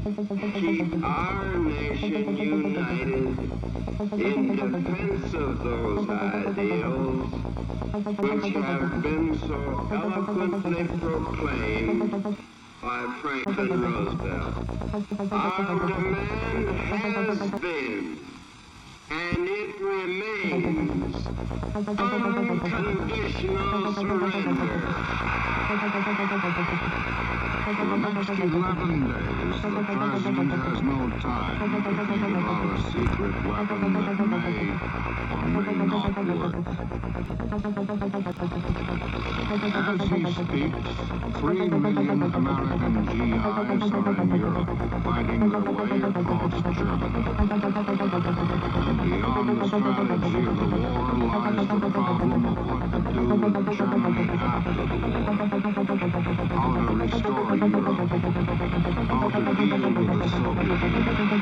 keep our nation united in defense of those ideals which have been so eloquently proclaimed by Franklin Roosevelt. Our demand has been, and it remains, unconditional surrender. For the next 11 days, the President has no time to think about a secret weapon that may or may not work. As he speaks, 3 million American GIs are in Europe, fighting their way across Germany. And beyond the strategy of the war lies the problem of what to do with Germany after the war. How to restore Europe. How to deal with the Soviet Union.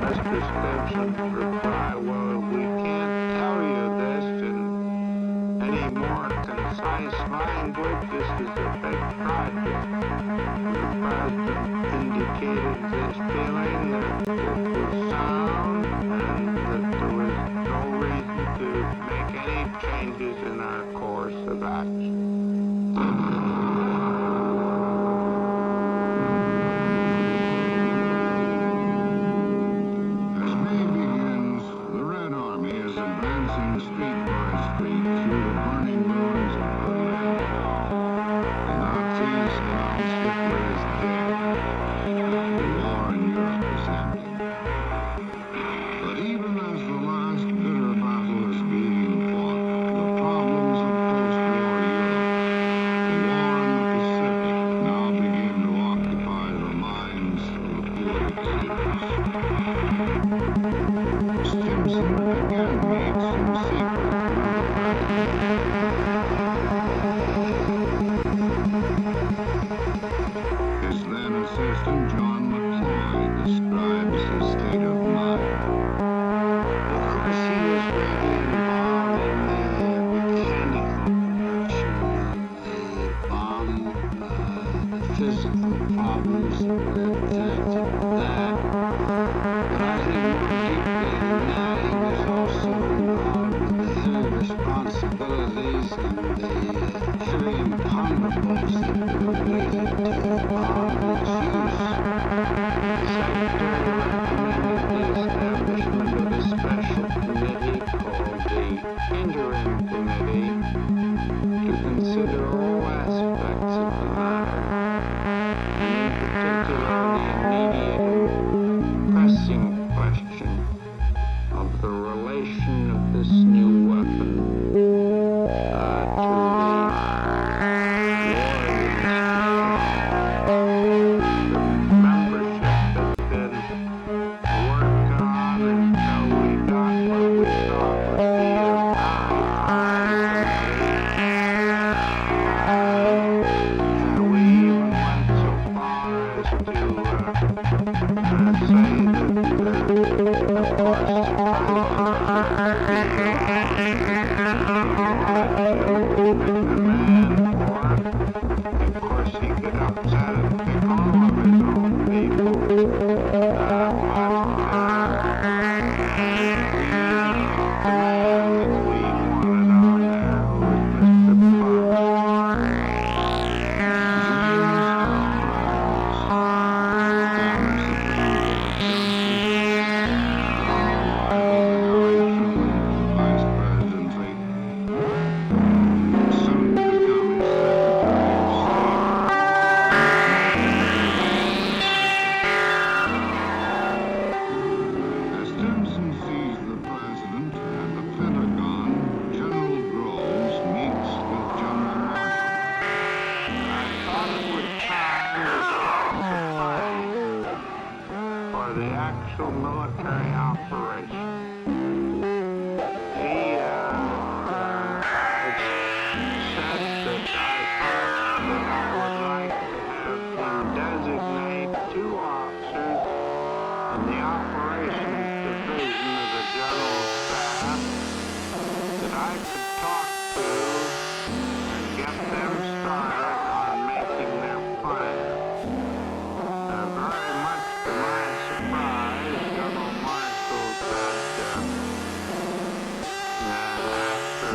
Mr. Stimson reply, well, we project. The President indicated his feeling that it was sound and that there was no reason to make any changes in our course of action. As May begins, the Red Army is advancing street by street through the burning ruins of Berlin. The Nazis announced Hitler is dead. The war in Europe is ending. But even as the last bitter battle is being fought, the problems of post-war Europe, the war in the Pacific, now begin to occupy the minds of the political leaders. Stimson again meets in secret with the President. His then assistant, John McCloy, describes his state of mind. Of course, he was greatly involved in the mechanical production of the bomb, the physical problems that were connected with that. But I think more deeply than that, he was also involved with the heavy responsibilities and the heavy imponderables that were related to bomb misuse. The Secretary recommended the establishment of a special committee called the Interim Committee to consider all aspects of the matter, and in particular the immediate and pressing question of the relation of this new weapon to the membership has been worked on until we got what we thought would be a and we even went so far as to say that, of course, he could upset and pick all of his own people. We wanted on there was Mr. Vice presidency, soon to become his Secretary of State. As Stimson sees the President at the Pentagon, General Groves meets with General Marshall. I thought it was time to start for the actual military operation. He had said that I would like to have him designate 2 officers in the operations division of the general staff that I could talk to and get them started on making their plan. Very much to my surprise, General Marshall said, after a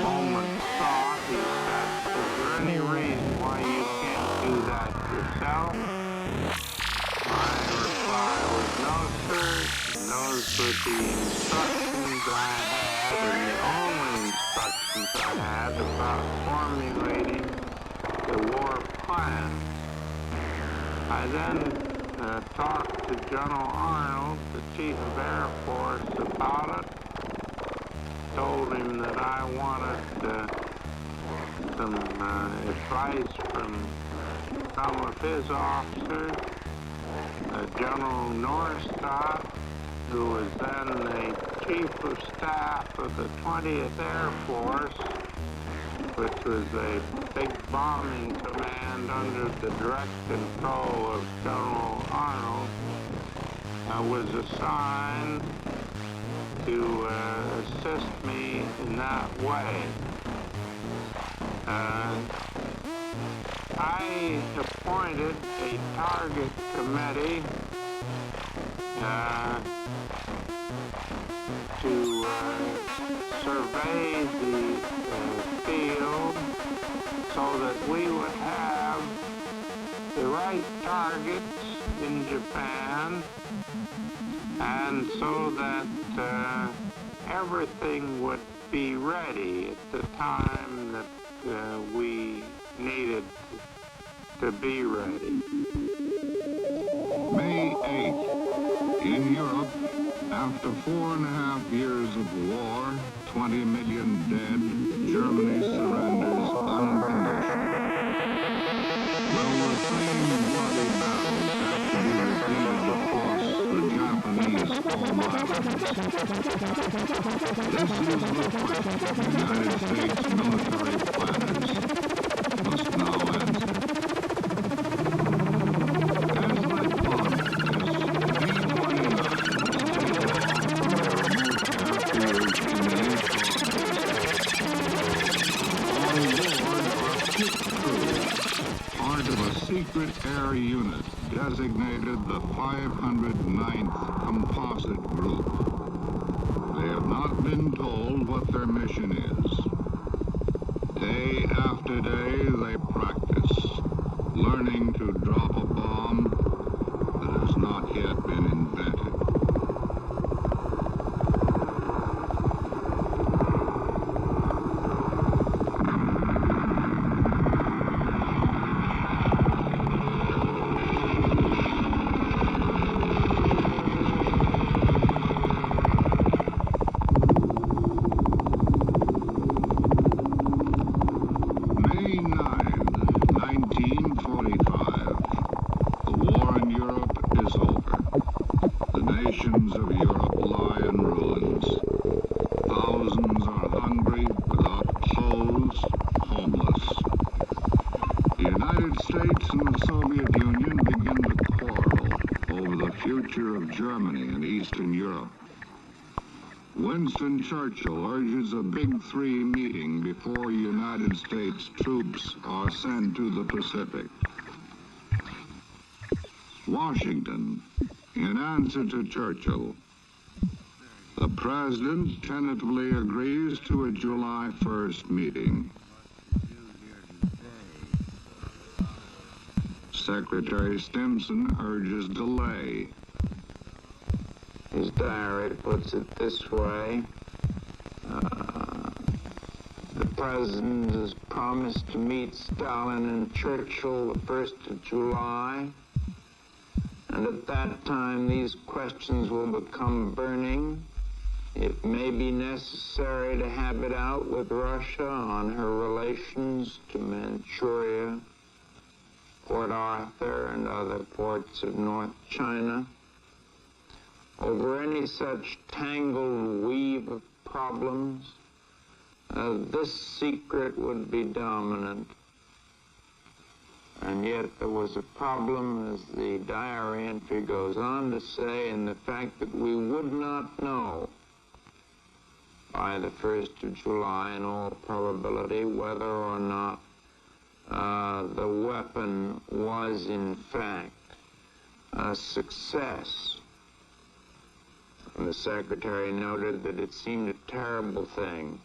moment's thought, he said, "Is there any reason why you can't do that yourself?" My reply was, "No, sir. Those were the instructions I had, and the only instructions I had about formulating the war plan." I then talked to General Arnold, the Chief of Air Force, about it. Told him that I wanted some advice from some of his officers. General Norstadt, who was then the Chief of Staff of the 20th Air Force, which was a big bombing command under the direct control of General Arnold, was assigned to assist me in that way. I appointed a target committee to survey the field so that we would have the right targets in Japan, and so that everything would be ready at the time that we needed to be ready. May 8th. In Europe, after 4.5 years of war, 20 million dead, Germany surrenders unconditionally. Will the same bloody battles have to be repeated across the Japanese home islands? This is the question United States military planners must now answer. As they ponder this, B-29s take off from their remote airfields in the East Coast. On board are 6 crews, part of a secret air unit designated the 509th Composite Group. They have not been told what their mission is. Day after day, they practice, learning to drop a bomb that has not yet been invented. May 9, 1945. The war in Europe is over. The nations of Europe lie in ruins. Thousands are hungry, without clothes, homeless. The United States and the Soviet Union begin to quarrel over the future of Germany and Eastern Europe. Winston Churchill urges a Big Three meeting before United States troops are sent to the Pacific. Washington, in answer to Churchill, the President tentatively agrees to a July 1st meeting. Secretary Stimson urges delay. His diary puts it this way. The President has promised to meet Stalin and Churchill the 1st of July, and at that time these questions will become burning. It may be necessary to have it out with Russia on her relations to Manchuria, Port Arthur, and other ports of North China. Over any such tangled weave of problems, this secret would be dominant. And yet there was a problem, as the diary entry goes on to say, in the fact that we would not know by the 1st of July, in all probability, whether or not the weapon was in fact a success. And the Secretary noted that it seemed a terrible thing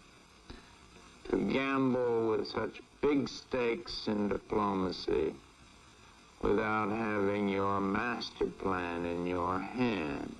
to gamble with such big stakes in diplomacy without having your master plan in your hand.